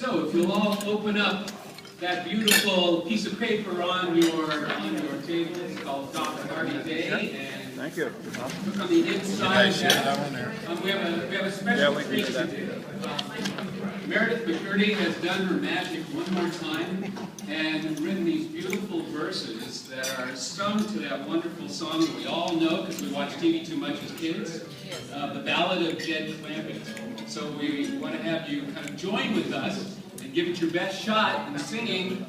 So if you'll all open up that beautiful piece of paper on your table, it's called Carty Day, and thank you. look on the inside of that. We have a special treat today. Meredith McCurdy has done her magic one more time and written these beautiful verses that are sung to that wonderful song that we all know because we watch TV too much as kids, the Ballad of Jed Clampett. So we want to have you kind of join with us and give it your best shot in singing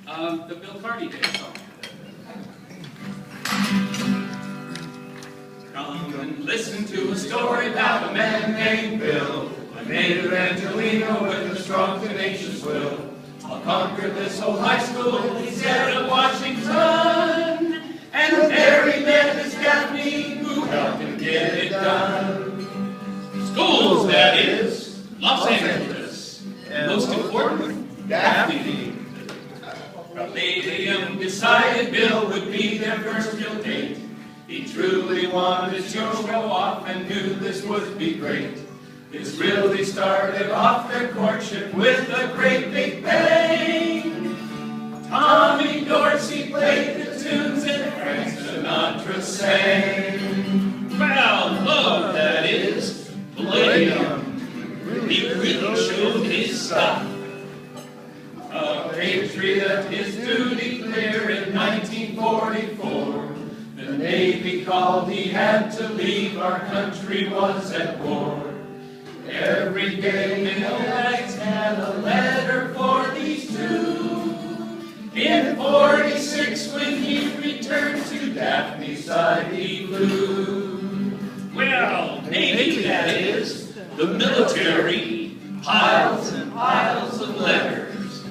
the Bill Carty Day song. Come and listen to a story about a man named Bill, a native Angelino with a strong, tenacious will. I'll conquer this whole high school, he said, of Washington, and there he met his Daphne, who helped him get it done. Schools, that is, Los Angeles, and most important, Daphne. Palladium decided Bill would be their first real date. He truly wanted to show off and knew this would be great. This really started off their courtship with a great big bang. Tommy Dorsey played the tunes and Frank Sinatra sang. Well, love, that is, Palladium. He really showed his stuff. A patriot, his duty clear in 1944. The Navy called, he had to leave, our country was at war. Every day Millwrights had a letter for these two. In 46, when he returned to Daphne's side, he flew. Well, Navy, that is, the military, piles and piles of letters.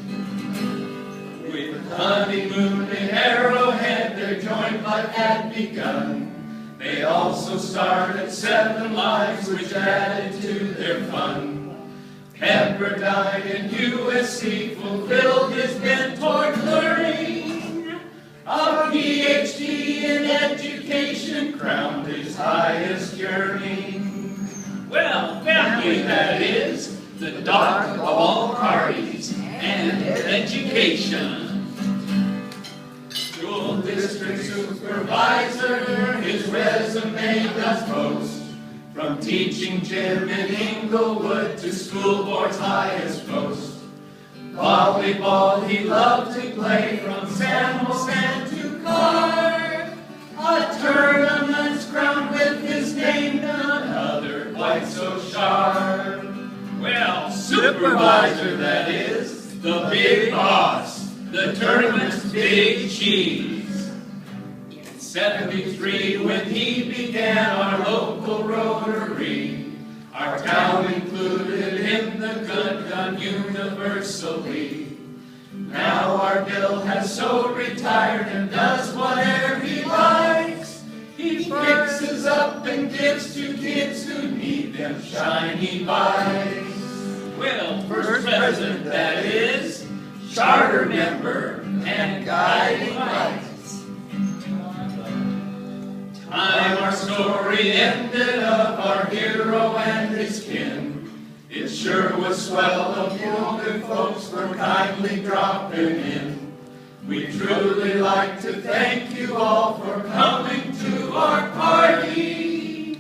With honeymoon in Arrowhead, their joint life had begun. They also started 7 lives, which added to their fun. Pepperdine in USC fulfilled his bent toward learning. A PhD in education crowned his highest yearning. Well, family, that is, the doc of all parties, and education. School district supervisor, his resume does boast. From teaching gym in Inglewood to school board's highest post. Volleyball he loved to play from San Jose to Carr. A tournament's crowned with his name, none other quite so sharp. Well, supervisor, that is, the big boss, the tournament's big cheese. In 73, when he began our local Rotary, our town included in the good gun universally. Now our Bill has so retired and does whatever he likes. He fixes up and gives to kids who need them shiny bikes. Well, first president, that is, charter member and guiding lights. Time our story ended of our hero and his kin. It sure was swell of you good folks for kindly dropping in. We truly like to thank you all for coming to our party.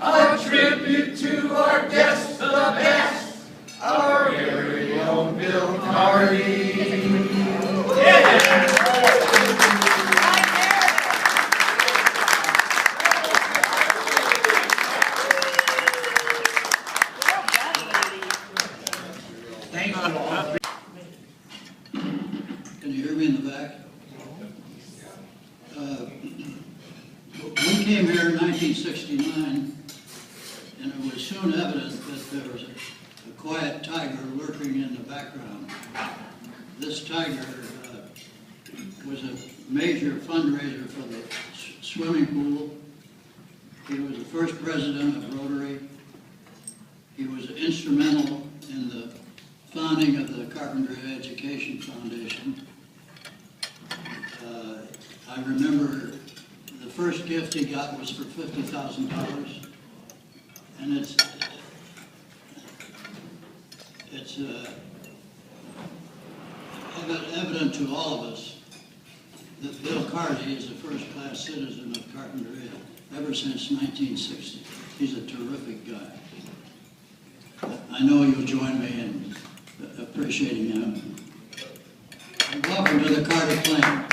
A tribute to our guest, the best, our very own Bill Carty. Yeah. Thanks you all. Can you hear me in the back? We came here in 1969, and it was soon evident that there was a quiet tiger lurking in the background. This tiger was a major fundraiser for the swimming pool. He was the first president of Rotary. He was instrumental in the founding of the Carpinteria Education Foundation. I remember the first gift he got was for $50,000, and it's evident to all of us that Bill Carty is a first-class citizen of Carpinteria ever since 1960. He's a terrific guy. I know you'll join me in appreciating him. And welcome to the Carty clan.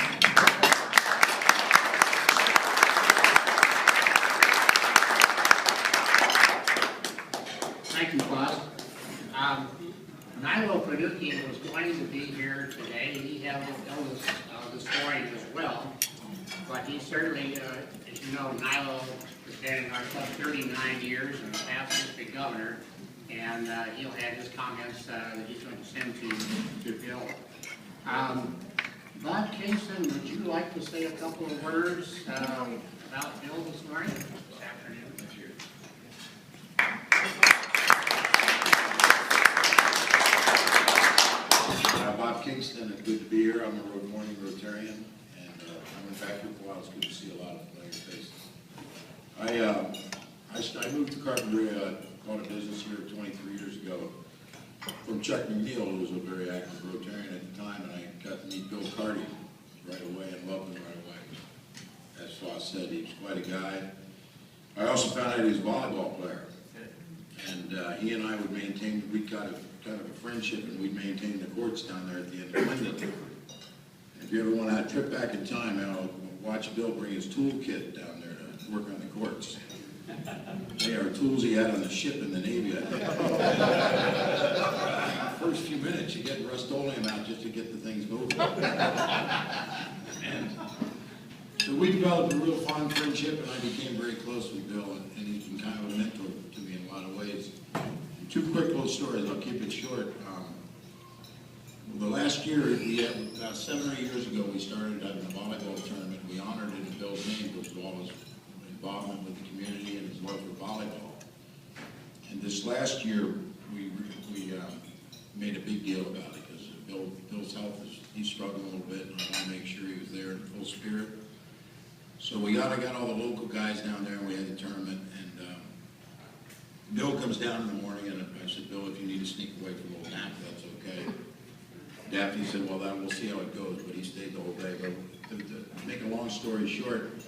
Thank you, Bob. Nilo Paducki was going to be here today. He had to tell us the story as well. But he certainly, as you know, Nilo has been in our club 39 years and past district governor. And he'll have his comments that he's going to send to Bill. Bob Kingston, would you like to say a couple of words about Bill this morning, this afternoon? Bob Kingston, it's good to be here. I'm a morning Rotarian, and I'm in factory for a while. It's good to see a lot of familiar faces. I moved to Carpinteria, bought a business here 23 years ago from Chuck McNeil, who was a very active Rotarian at the time, and I got to meet Bill Carty right away and loved him right away. As Foss said, he was quite a guy. I also found out he was a volleyball player, and he and I would maintain, we got kind of a friendship, and we'd maintain the courts down there at the end of Linden. If you ever want to have a trip back in time, I'll watch Bill bring his toolkit down there to work on the courts. They are tools he had on the ship in the Navy, I think. First few minutes, you get Rust-Oleum out just to get the things moving. And so we developed a real fond friendship, and I became very close with Bill, and he's been kind of a mentor to me in a lot of ways. Two quick little stories, I'll keep it short. The last year, we had, about 7 or 8 years ago, we started having a volleyball tournament. We honored it in Bill's name because of all his involvement with the community and his love for volleyball. And this last year, we made a big deal about it because Bill's health he's struggling a little bit, and I want to make sure he was there in full spirit. So I got all the local guys down there, and we had the tournament, and Bill comes down in the morning, and I said, Bill, if you need to sneak away for a little nap, that's okay. Daphne said, well, we'll see how it goes, but he stayed the whole day. But to make a long story short,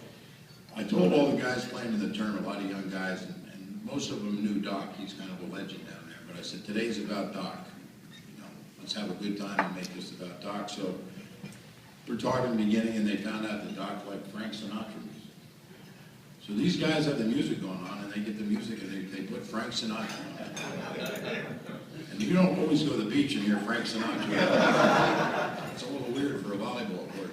I told all the guys playing in the tournament, a lot of young guys, and most of them knew Doc. He's kind of a legend down there. But I said, today's about Doc. You know, let's have a good time and make this about Doc. So we're talking in the beginning, and they found out that Doc liked Frank Sinatra music. So these guys have the music going on, and they get the music, and they put Frank Sinatra on. And you don't always go to the beach and hear Frank Sinatra. It's a little weird for a volleyball court.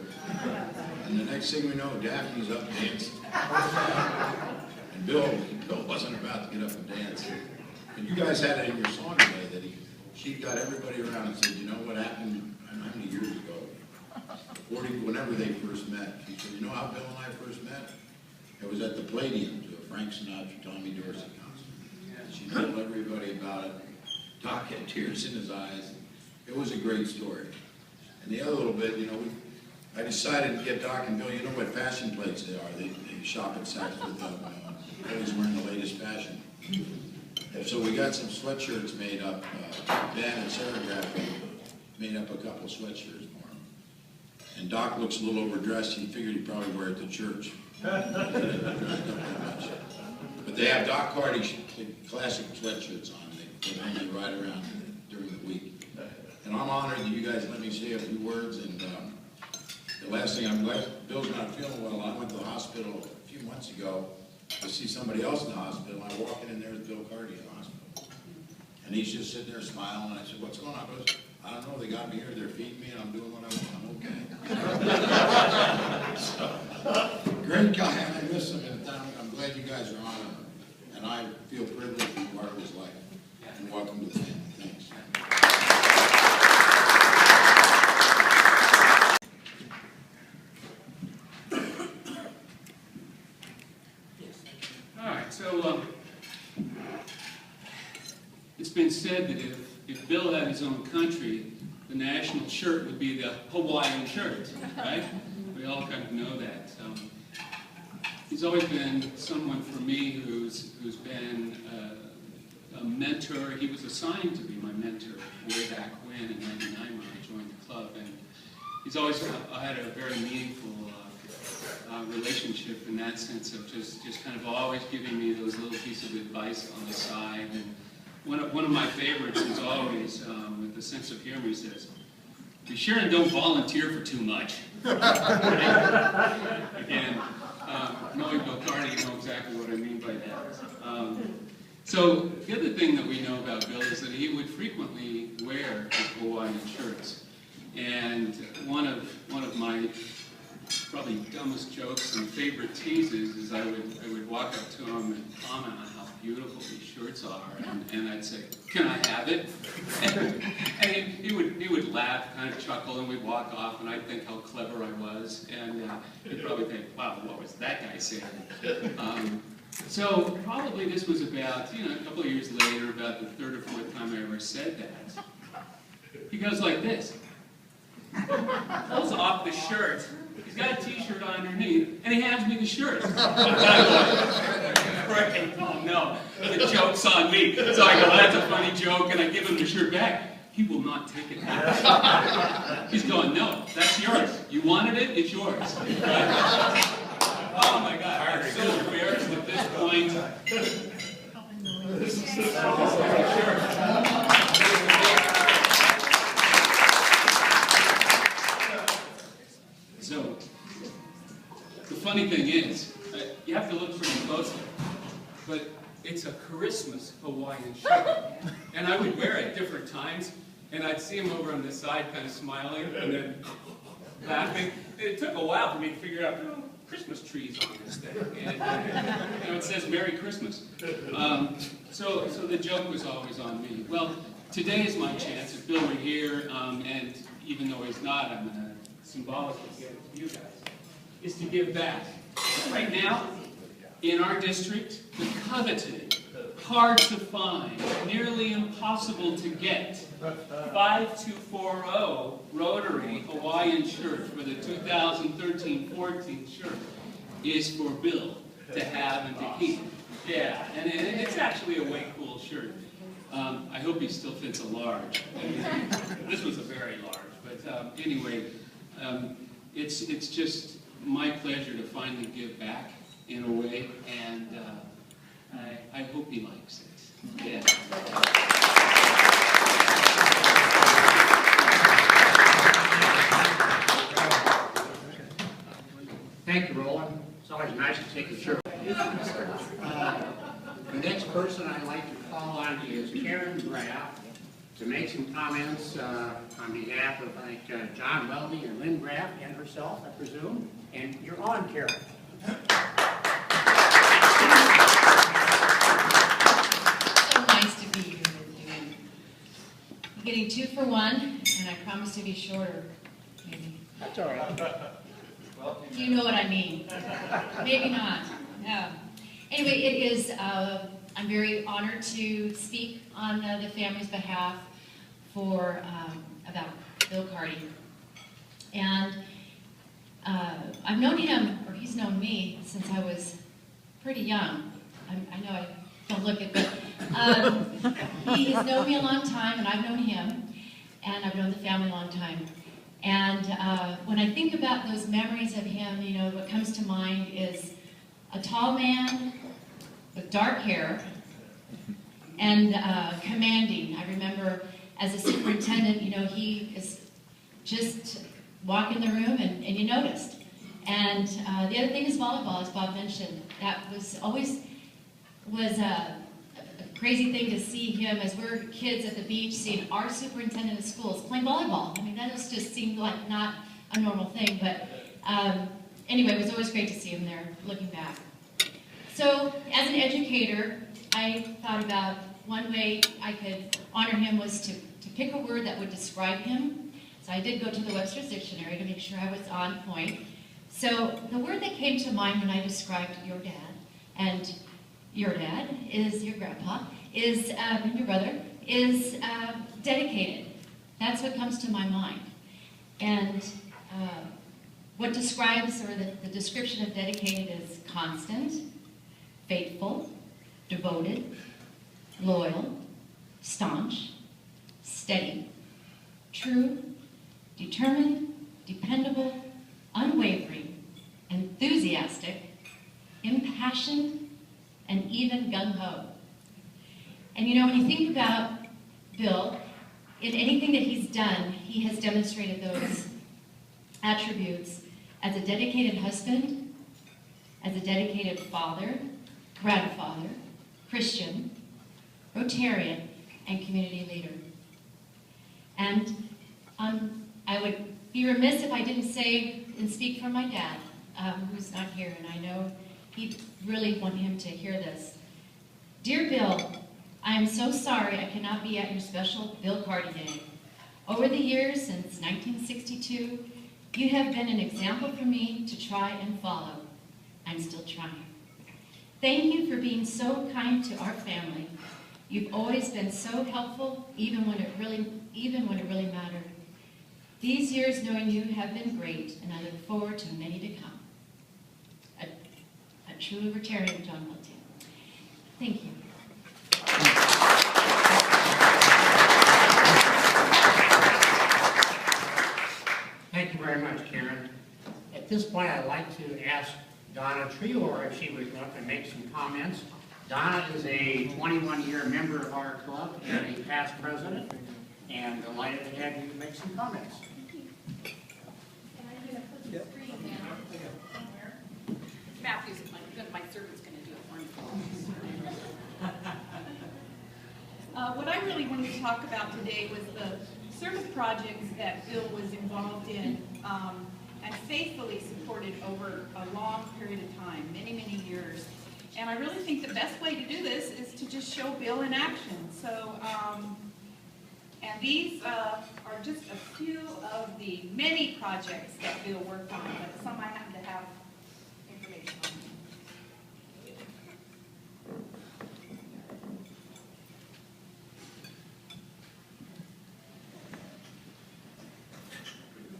And the next thing we know, Daphne's up dancing. And Bill wasn't about to get up and dance. And you guys had it in your song today that she got everybody around and said, you know what happened, I don't know how many years ago, whenever they first met. She said, you know how Bill and I first met? It was at the Palladium to a Frank Sinatra, Tommy Dorsey concert. She told everybody about it. Doc had tears in his eyes. It was a great story. And the other little bit, you know, I decided to get Doc and Bill, you know what fashion plates they are. They shop at Saks with them, always wearing the latest fashion. And so we got some sweatshirts made up. Dan and Sarah made up a couple of sweatshirts for him. And Doc looks a little overdressed. He figured he'd probably wear it to church. But they have Doc Carty classic sweatshirts on. They hang right around during the week. And I'm honored that you guys let me say a few words. And the last thing, I'm glad Bill's not feeling well. I went to the hospital a few months ago to see somebody else in the hospital. I walked in there with Bill Carty in the hospital. And he's just sitting there smiling. And I said, what's going on? He goes, I don't know. They got me here. They're feeding me, and I'm doing what I want. I'm okay. So, great guy, and I miss him in town. I'm glad you guys are on him. And I feel privileged to be part of his life. And welcome to the family. Thanks. All right, so it's been said that if Bill had his own country, the national shirt would be the Hawaiian shirt, right? We all kind of know that. He's always been someone for me who's been a mentor. He was assigned to be my mentor way back when, in '99, when I joined the club. And he's always had a very meaningful relationship in that sense of just kind of always giving me those little pieces of advice on the side. And one of my favorites is always, with a sense of humor, he says, "Be sure and don't volunteer for too much." Again, knowing Bill Carty, you know exactly what I mean by that. So the other thing that we know about Bill is that he would frequently wear his Hawaiian shirts. And one of my probably dumbest jokes and favorite teases is I would walk up to him and comment on how beautiful these shirts are, and I'd say, "Can I have it?" And he would laugh, kind of chuckle, and we'd walk off, and I'd think how clever I was, and he'd probably think, "Wow, what was that guy saying?" So probably this was about, a couple of years later, about the third or fourth time I ever said that. He goes like this. Pulls off the shirt. He's got a t-shirt on underneath, and he hands me the shirt. I'm going, oh no, the joke's on me. So I go, "That's a funny joke," and I give him the shirt back. He will not take it back. He's going, "No, that's yours. You wanted it, it's yours." Right? Oh my God, I'm so embarrassed at this point. So, the funny thing is, you have to look pretty closely, but it's a Christmas Hawaiian shirt. And I would wear it different times, and I'd see him over on the side kind of smiling, and then laughing. It took a while for me to figure out, Christmas trees on this thing. And it says Merry Christmas. So the joke was always on me. Well, today is my chance. If Bill were here, and even though he's not, I'm going to symbolically give it to you guys, is to give back. Right now, in our district, the coveted, hard to find, nearly impossible to get, 5240 Rotary Hawaiian shirt for the 2013-14 shirt is for Bill to have and to keep. Yeah, and it's actually a way cool shirt. I hope he still fits a large. This was a very large, but anyway, it's just my pleasure to finally give back in a way, and I hope he likes it. Yeah. Thank you, Roland. It's always nice to take a shirt. The next person I'd like to call on is Karen Graff to make some comments on behalf of John Weldy and Lynn Graff and herself, I presume. And you're on, Karen. So nice to be here with you. I'm getting 2 for 1, and I promise to be shorter. Maybe. That's all right. You know what I mean. Maybe not. No. Anyway, it is, I'm very honored to speak on the family's behalf for, about Bill Carty. And I've known him, or he's known me, since I was pretty young. I know I don't look it, but he has known me a long time, and I've known him, and I've known the family a long time. And when I think about those memories of him, what comes to mind is a tall man with dark hair and commanding. I remember as a superintendent, he is just walk in the room and you noticed. And the other thing is volleyball, as Bob mentioned. That was always a crazy thing to see him as we're kids at the beach, seeing our superintendent of schools playing volleyball. I mean, that just seemed like not a normal thing, but anyway, it was always great to see him there, looking back. So, as an educator, I thought about one way I could honor him was to pick a word that would describe him. So I did go to the Webster's Dictionary to make sure I was on point. So the word that came to mind when I described your dad, and your dad is your grandpa, is and your brother, is dedicated. That's what comes to my mind. And what describes, or the description of dedicated is constant, faithful, devoted, loyal, staunch, steady, true, determined, dependable, unwavering, enthusiastic, impassioned, and even gung-ho. And you know, when you think about Bill, in anything that he's done, he has demonstrated those attributes as a dedicated husband, as a dedicated father, grandfather, Christian, Rotarian, and community leader. And I would be remiss if I didn't say and speak for my dad, who's not here, and I know he'd really want him to hear this. Dear Bill, I am so sorry I cannot be at your special Bill Carty Day. Over the years, since 1962, you have been an example for me to try and follow. I'm still trying. Thank you for being so kind to our family. You've always been so helpful, even when it really mattered. These years knowing you have been great, and I look forward to many to come. A true libertarian, John Milton. Thank you. Thank you very much, Karen. At this point, I'd like to ask Donna Trior if she would like to make some comments. Donna is a 21-year member of our club and a past president, and delighted to have you make some comments. Matthew's my servant's going to do it for me. What I really wanted to talk about today was the service projects that Bill was involved in and faithfully supported over a long period of time, many, many years. And I really think the best way to do this is to just show Bill in action. So, and these are just a few of the many projects that Bill worked on, but some I happen to have information on.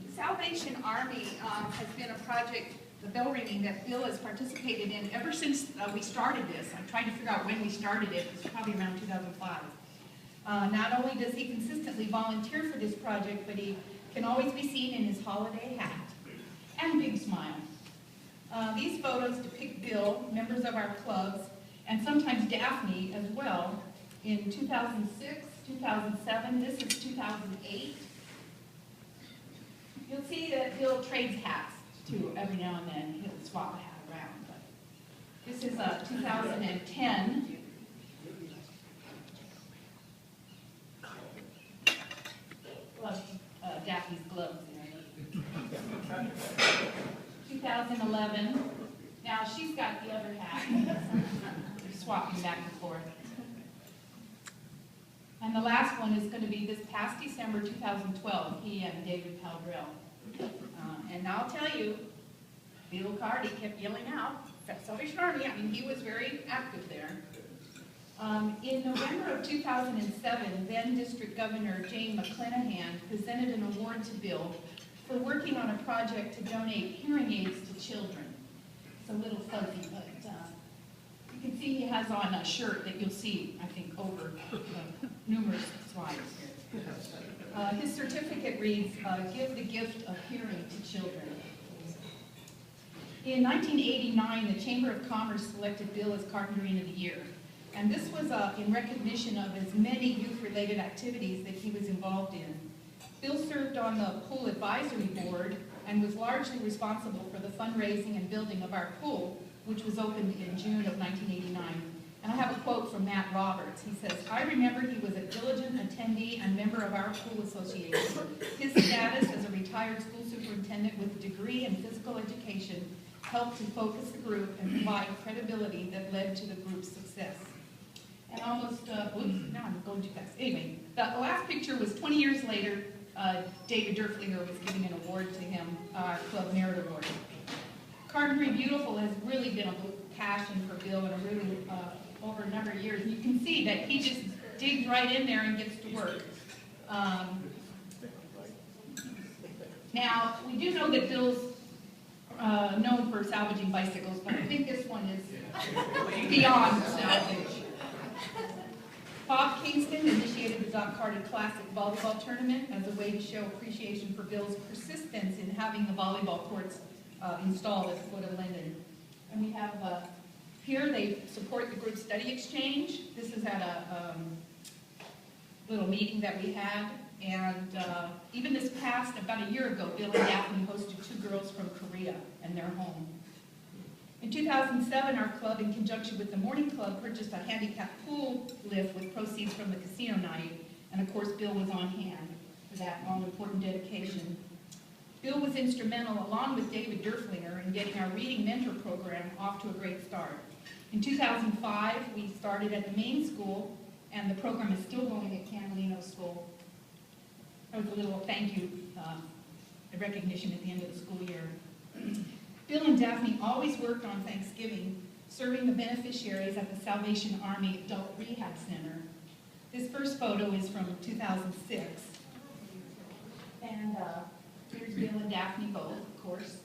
The Salvation Army has been a project, the bell ringing, that Bill has participated in ever since we started this. I'm trying to figure out when we started it. It's probably around 2005. Not only does he consistently volunteer for this project, but he can always be seen in his holiday hat and big smile. These photos depict Bill, members of our clubs, and sometimes Daphne as well, in 2006, 2007, this is 2008. You'll see that Bill trades hats too. Every now and then he'll swap a hat around. But this is 2010. Love Daphne's gloves there. 2011. Now she's got the other hat. They're swapping back and forth. And the last one is going to be this past December 2012, he and David Paldrell. And I'll tell you, Bill Carty kept yelling out, Salvation Army, I mean, he was very active there. In November of 2007, then District Governor Jane McClanahan presented an award to Bill for working on a project to donate hearing aids to children. It's a little fuzzy, but you can see he has on a shirt that you'll see, I think, over numerous slides here. His certificate reads, Give the Gift of Hearing to Children. In 1989, the Chamber of Commerce selected Bill as Carpinteria of the Year. And this was in recognition of his many youth-related activities that he was involved in. Bill served on the pool advisory board and was largely responsible for the fundraising and building of our pool, which was opened in June of 1989. And I have a quote from Matt Roberts. He says, I remember he was a diligent attendee and member of our pool association. His status as a retired school superintendent with a degree in physical education helped to focus the group and provide credibility that led to the group's success. And almost, oops, now I'm going too fast. Anyway, the last picture was 20 years later. David Derflinger was giving an award to him, our Club Merit Award. Carpinteria Beautiful has really been a passion for Bill and a really over a number of years. And you can see that he just digs right in there and gets to work. Now, we do know that Bill's known for salvaging bicycles, but I think this one is beyond salvage. Bob Kingston initiated the Carty Classic volleyball tournament as a way to show appreciation for Bill's persistence in having the volleyball courts installed at the foot of Linden. And we have here they support the group study exchange. This is at a little meeting that we had. And even this past, about a year ago, Bill and Daphne hosted 2 girls from Korea and their home. In 2007, our club, in conjunction with the Morning Club, purchased a handicapped pool lift with proceeds from the casino night. And of course, Bill was on hand for that all-important dedication. Bill was instrumental, along with David Derflinger, in getting our reading mentor program off to a great start. In 2005, we started at the main school, and the program is still going at Canalino School. That was a little thank you, a recognition at the end of the school year. Bill and Daphne always worked on Thanksgiving, serving the beneficiaries at the Salvation Army Adult Rehab Center. This first photo is from 2006. And here's Bill and Daphne both, of course.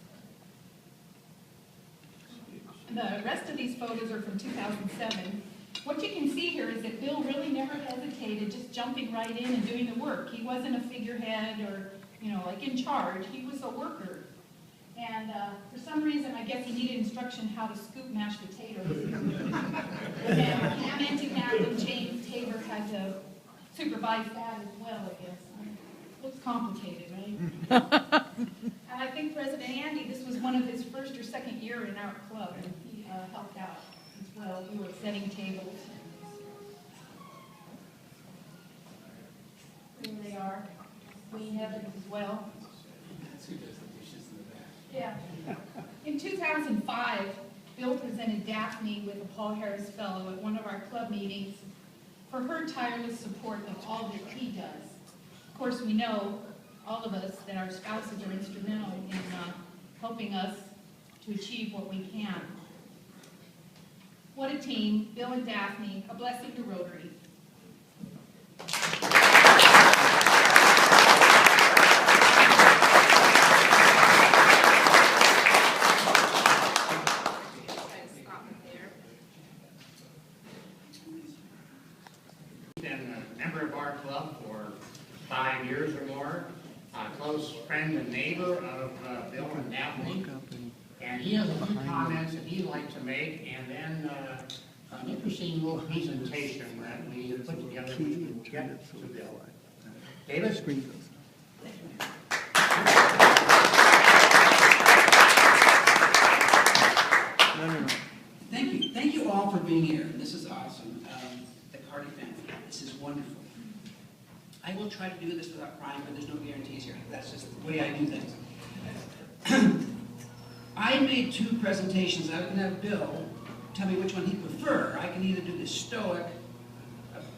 The rest of these photos are from 2007. What you can see here is that Bill really never hesitated, just jumping right in and doing the work. He wasn't a figurehead or, like in charge. He was a worker. And for some reason, I guess he needed instruction how to scoop mashed potatoes. And commenting that, and James Tabor had to supervise that as well, I guess. Looks complicated, right? And I think President Andy, this was one of his first or second year in our club, and he helped out as well. We were setting tables. Here they are. Queen Evans as well. That's who does the dishes in the back. Yeah. In 2005, Bill presented Daphne with a Paul Harris Fellow at one of our club meetings for her tireless support of all that he does. Of course, we know, all of us, that our spouses are instrumental in helping us to achieve what we can. What a team, Bill and Daphne, a blessing to Rotary. Been a member of our club for 5 years or more, a close friend and neighbor of Bill and Daphne, and he has a few comments that he'd like to make, and then an interesting little presentation that we have put together which we'll get to Bill. David? Thank you all for being here. This is awesome. The Carty family, this is wonderful. I will try to do this without crying, but there's no guarantees here. That's just the way I do things. I made 2 presentations. I can have Bill tell me which one he'd prefer. I can either do the stoic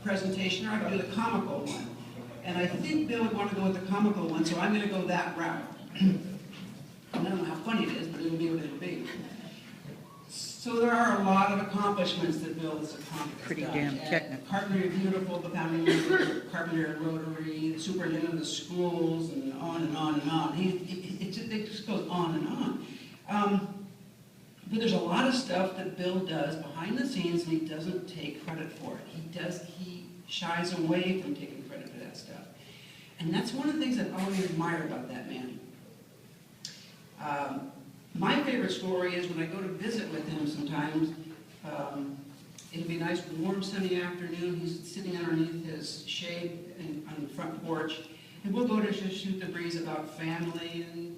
presentation or I can do the comical one. And I think Bill would want to go with the comical one, so I'm going to go that route. I don't know how funny it is, but it'll be what it'll be. So there are a lot of accomplishments that Bill has accomplished. Pretty damn technical. Carpinteria Beautiful, the founding member, Carpinteria Rotary, the superintendent of the schools, and on and on and on. It just goes on and on. But there's a lot of stuff that Bill does behind the scenes, and he doesn't take credit for it. He shies away from taking credit for that stuff. And that's one of the things I've always admired about that man. My favorite story is when I go to visit with him sometimes. It'll be a nice warm sunny afternoon. He's sitting underneath his shade on the front porch. And we'll go to just shoot the breeze about family and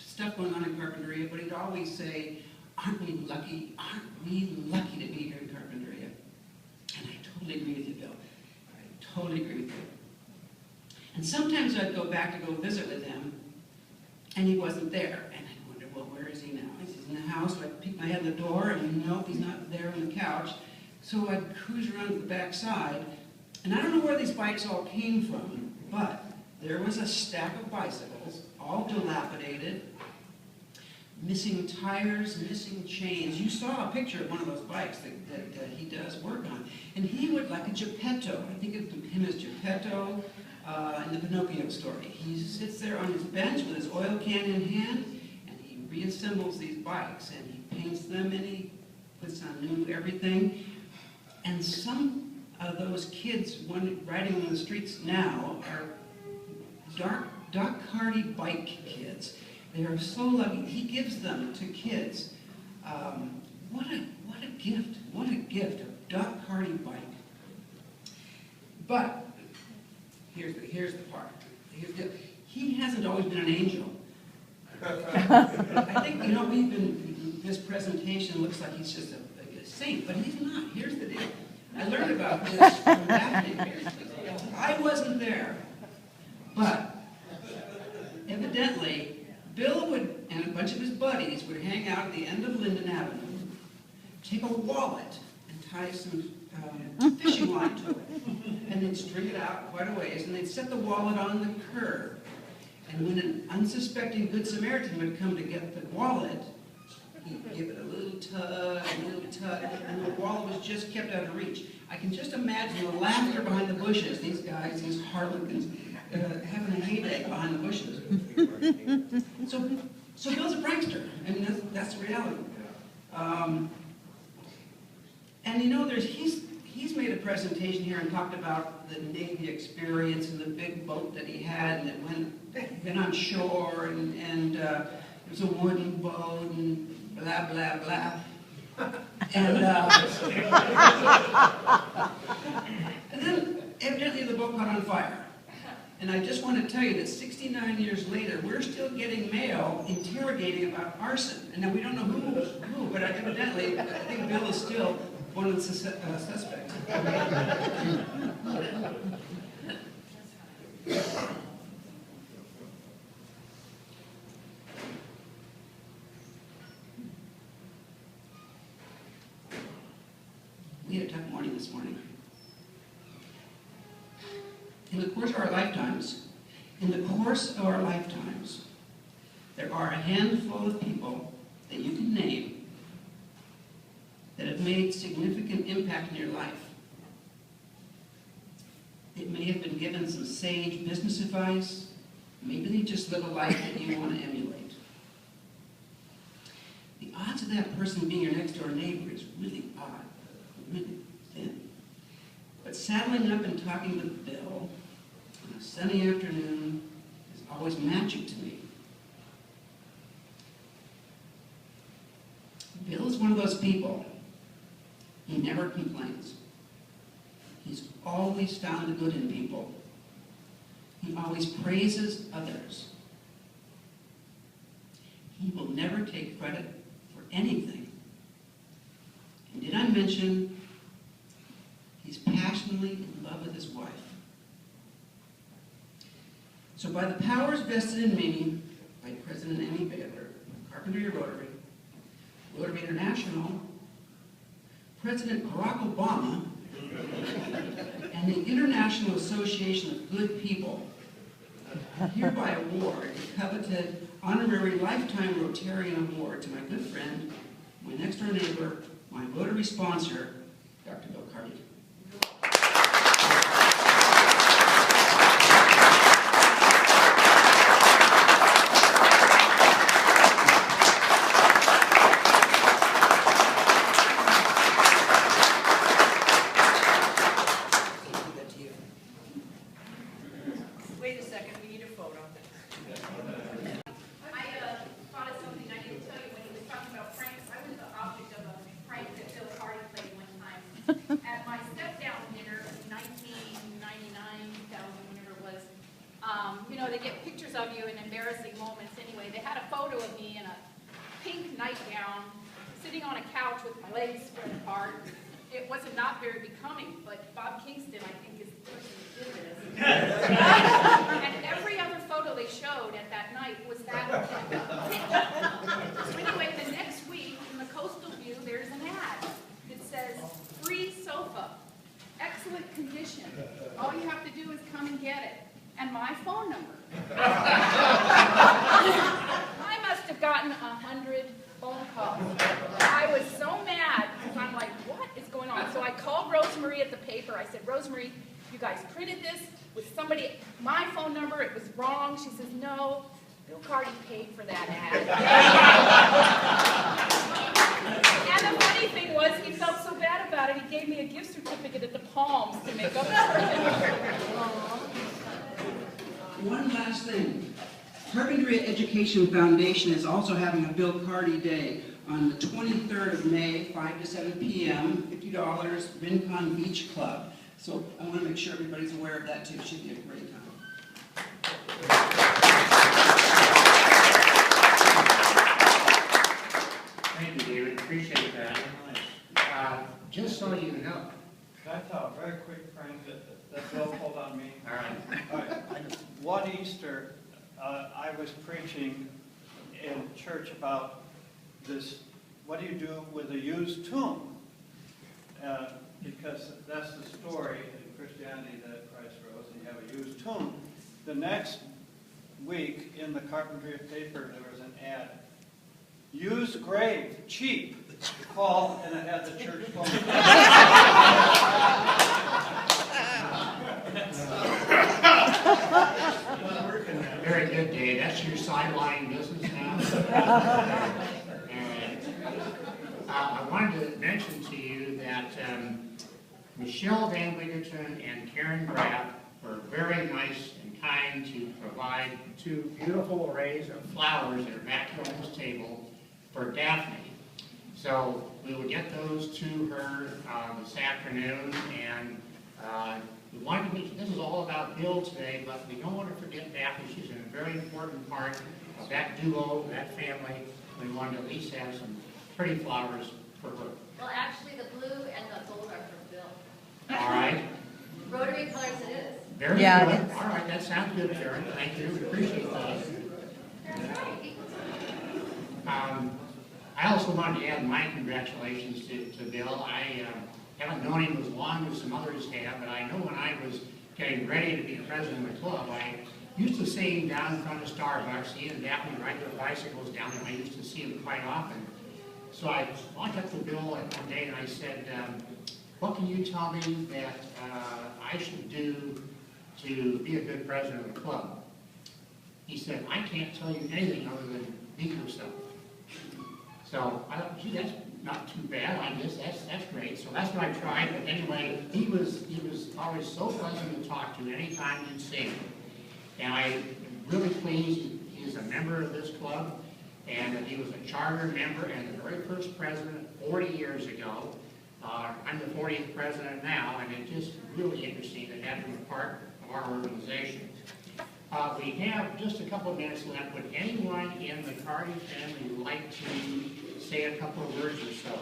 stuff going on in Carpinteria. But he'd always say, aren't we lucky to be here in Carpinteria? And I totally agree with you, Bill. I totally agree with you. And sometimes I'd go back to go visit with him, and he wasn't there. And I'd wonder, well, where is he now? He's in the house, so I'd peek my head in the door, and nope, he's not there on the couch. So I'd cruise around to the back side, and I don't know where these bikes all came from, but there was a stack of bicycles, all dilapidated, missing tires, missing chains. You saw a picture of one of those bikes that he does work on. And he would, like a Geppetto, I think of him as Geppetto in the Pinocchio story. He sits there on his bench with his oil can in hand, and he reassembles these bikes, and he paints them, and he puts on new everything. And those kids riding on the streets now are Carty bike kids. They are so lucky. He gives them to kids. What a gift! What a gift! A Carty bike. But here's the part. He hasn't always been an angel. I think, this presentation looks like he's just a saint, but he's not. Here's the deal. I learned about this from Daphne. I wasn't there, but evidently, Bill and a bunch of his buddies would hang out at the end of Linden Avenue, take a wallet and tie some fishing line to it, and then string it out quite a ways, and they'd set the wallet on the curb. And when an unsuspecting Good Samaritan would come to get the wallet, he'd give it a little tug, and the wallet was just kept out of reach. I can just imagine the laughter behind the bushes, these guys, these harlequins, having a heyday behind the bushes. So Bill's a prankster. I mean, that's the reality. And he's made a presentation here and talked about the Navy experience and the big boat that he had, and it went on shore, and it was a wooden boat, and blah, blah, blah. And then evidently the boat caught on fire. And I just want to tell you that 69 years later, we're still getting mail interrogating about arson. And now we don't know who, but evidently, I think Bill is still one of the suspects. We had a tough morning this morning. In the course of our lifetimes, there are a handful of people that you can name that have made significant impact in your life. It may have been given some sage business advice. Maybe they just live a life that you want to emulate. The odds of that person being your next door neighbor is really odd, really thin. But saddling up and talking to Bill on a sunny afternoon is always magic to me. Bill is one of those people. He never complains. He's always found the good in people. He always praises others. He will never take credit for anything. And did I mention he's passionately in love with his wife? So by the powers vested in me by President Emmy Baylor, Carpinteria Rotary, Rotary International, President Barack Obama, and the International Association of Good People, I hereby award the coveted honorary Lifetime Rotarian Award to my good friend, my next door neighbor, my Rotary sponsor, Dr. Bill Carty. Wait a second, we need a photo. I thought of something I didn't tell you when he was talking about pranks. I was the object of a prank that Bill Carty played one time. At my step-down dinner in 1999, 2000, whenever it was, they get pictures of you in embarrassing moments anyway. They had a photo of me in a pink nightgown, sitting on a couch with my legs spread apart. It was not very becoming, but Bob Kingston, I think, is the person who did this. And every other photo they showed at that night was that picture. So anyway, the next week in the Coastal View, there's an ad that says, free sofa, excellent condition. All you have to do is come and get it. And my phone number. I must have gotten 100 phone calls. I was so mad because I'm like, what is going on? So I called Rosemary at the paper. I said, Rosemary, you guys printed this with somebody, my phone number, it was wrong. She says, no, Bill Carty paid for that ad. And the funny thing was, he felt so bad about about it, he gave me a gift certificate at the Palms to make up for it. One last thing. Carpinteria Education Foundation is also having a Bill Carty Day on the 23rd of May, 5 to 7 p.m., $50, Rincon Beach Club. So I want to make sure everybody's aware of that too. It should be a great time. Thank you, David, appreciate that. Just so you know. Can I tell a very quick prank that Bill pulled on me? All right. All right. One Easter, I was preaching in church about this, what do you do with a used tomb? Because that's the story in Christianity that Christ rose, and you have a used tomb. The next week in the Carpinteria paper, there was an ad. Used grave, cheap. Call, and it had the church phone. Very good, Dave. That's your sideline business now. I wanted to mention to you that Michelle Van Wiggerton and Karen Graff were very nice and kind to provide 2 beautiful arrays of flowers that are back here on this table for Daphne. So we will get those to her this afternoon, and we wanted to meet. This is all about Bill today, but we don't want to forget Daphne. She's a very important part of that duo, that family. We wanted to at least have some pretty flowers for her. Well, actually, the blue and the gold are for Bill. All right. Rotary colors it is. Very good. All right, that sounds good, Karen. Thank you. We appreciate that. I also wanted to add my congratulations to Bill. I haven't known him as long as some others have, but I know when I was getting ready to be president of the club, I used to see him down in front of Starbucks. He and Daphne ride their bicycles down there. I used to see him quite often. So I walked up to Bill one day and I said, what can you tell me that I should do to be a good president of the club? He said, I can't tell you anything other than be yourself. So I thought, gee, that's not too bad. I guess that's great. So that's what I tried. But anyway, he was always so pleasant to talk to anytime you'd see him. And I'm really pleased he's a member of this club, and that he was a charter member and the very first president 40 years ago. I'm the 40th president now, and it's just really interesting to have him a part of our organization. We have just a couple of minutes left. Would anyone in the Carty family like to say a couple of words or so?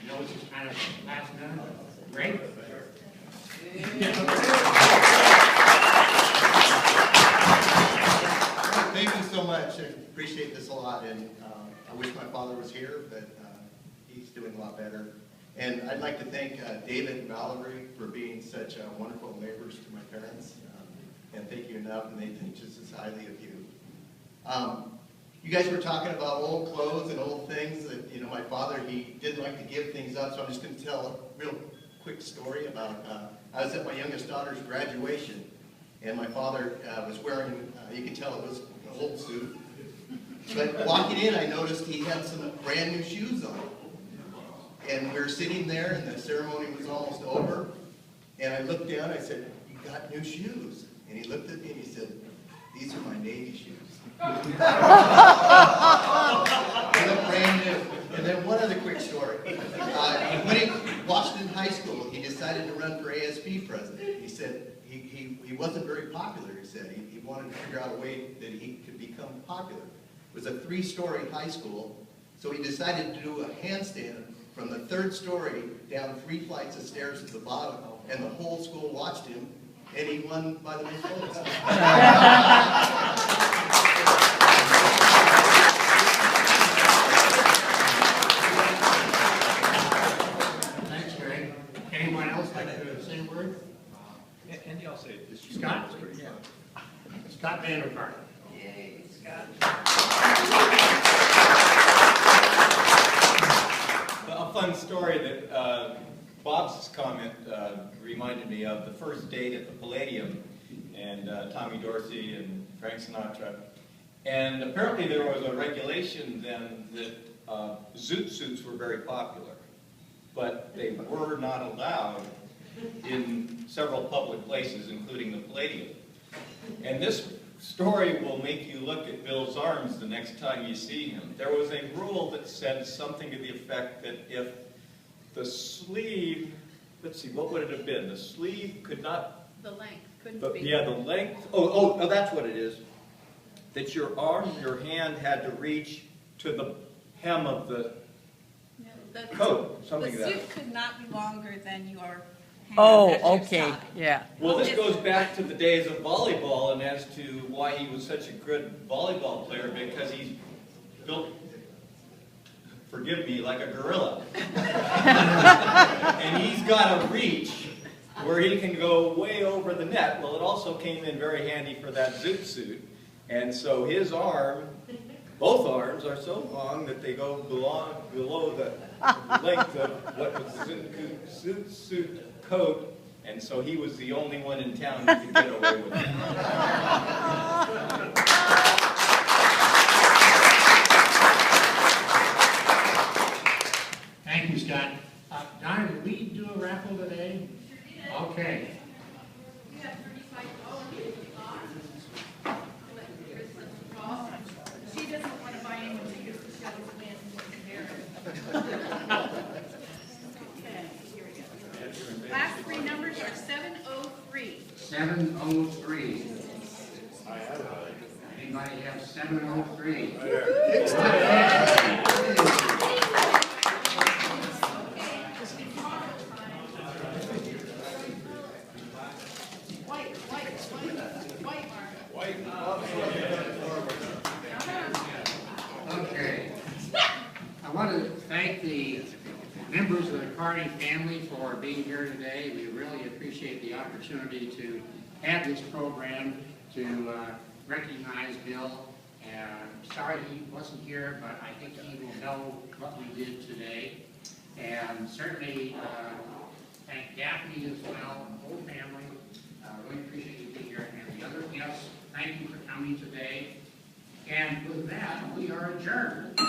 I know this is kind of last minute. Great. Thank you so much. I appreciate this a lot, and I wish my father was here, but he's doing a lot better. And I'd like to thank David and Valerie for being such wonderful neighbors to my parents. And thank you enough, and they think just as highly of you. You guys were talking about old clothes and old things that, you know, my father, he didn't like to give things up, so I'm just going to tell a real quick story about, I was at my youngest daughter's graduation, and my father was wearing, you could tell it was an old suit. But walking in, I noticed he had some brand new shoes on. And we were sitting there, and the ceremony was almost over, and I looked down, I said, you got new shoes? And he looked at me and he said, these are my Navy shoes. They look brand new. And then one other quick story. When he Washington High School, he decided to run for ASB president. He said he wasn't very popular, he said. He wanted to figure out a way that he could become popular. It was a 3-story high school, so he decided to do a handstand from the 3rd story down 3 flights of stairs to the bottom, and the whole school watched him. And he won by the most votes. Thanks, Greg. Anyone else like to say a word? Andy, I'll say it. Scott? Yeah. Scott Vanderkart. Yay, Scott. A fun story that Bob's comment reminded me of the first date at the Palladium, and Tommy Dorsey and Frank Sinatra. And apparently there was a regulation then that zoot suits were very popular. but they were not allowed in several public places, including the Palladium. And this story will make you look at Bill's arms the next time you see him. There was a rule that said something to the effect that if the sleeve, let's see, what would it have been? The sleeve could not... The length couldn't be. Yeah, the length, oh, that's what it is. That your arm, your hand had to reach to the hem of the coat, something like that. The suit could not be longer than your hand. Oh, at your okay, side. yeah. Well, this goes back to the days of volleyball and as to why he was such a good volleyball player, because he's built, forgive me, like a gorilla. And he's got a reach where he can go way over the net. Well, it also came in very handy for that zoot suit. And so his arm, both arms are so long that they go below the length of what was the zoot suit coat, and so he was the only one in town who could get away with it. Thank you, Scott. Donna, did we do a raffle today? Okay. She doesn't want to buy anyone tickets to show us when there. Okay, here we go. Last three numbers are 703. 703. Anybody have 703? Okay. I want to thank the members of the Carty family for being here today. We really appreciate the opportunity to have this program to recognize Bill. Sorry he wasn't here, but I think he will know what we did today. And certainly thank Daphne as well, the whole family. Really appreciate you being here. And the other guests, thank you for coming today. And with that, we are adjourned.